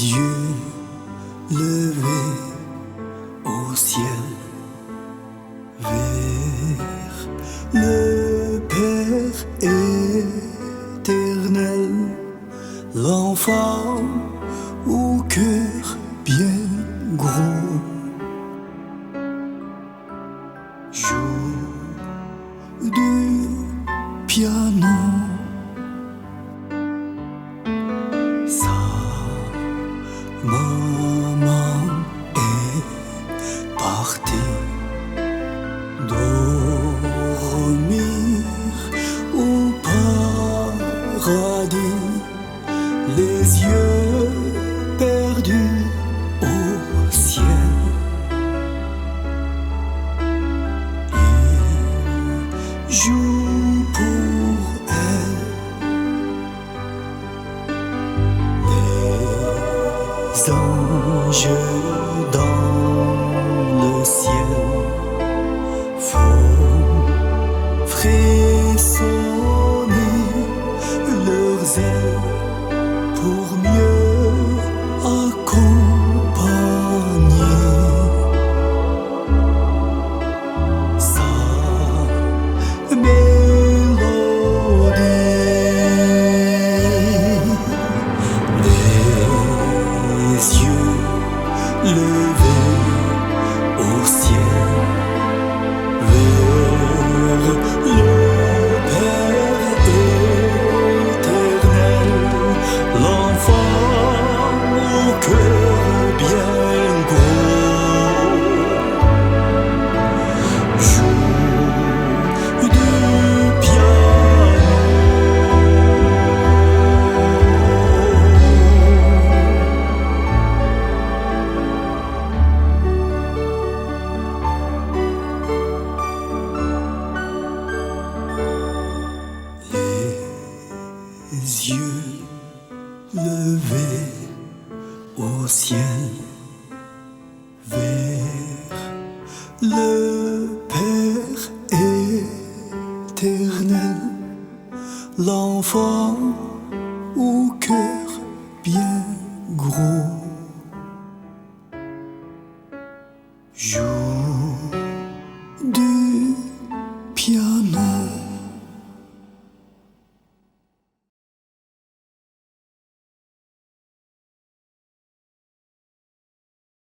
yeux levés au ciel vers le Père éternel, l'enfant au cœur bien gros joue du piano. Sa maman est partie dormir au paradis, les yeux perdus au ciel. Il joue pour elle. Les anges dans le ciel font frissonner leurs ailes pour mieux accompagner sa mélodie. Les yeux levés au ciel vers le Père éternel, l'enfant au cœur bien gros joue du piano. Les yeux levés au ciel vers le Père éternel, l'enfant au cœur bien gros joue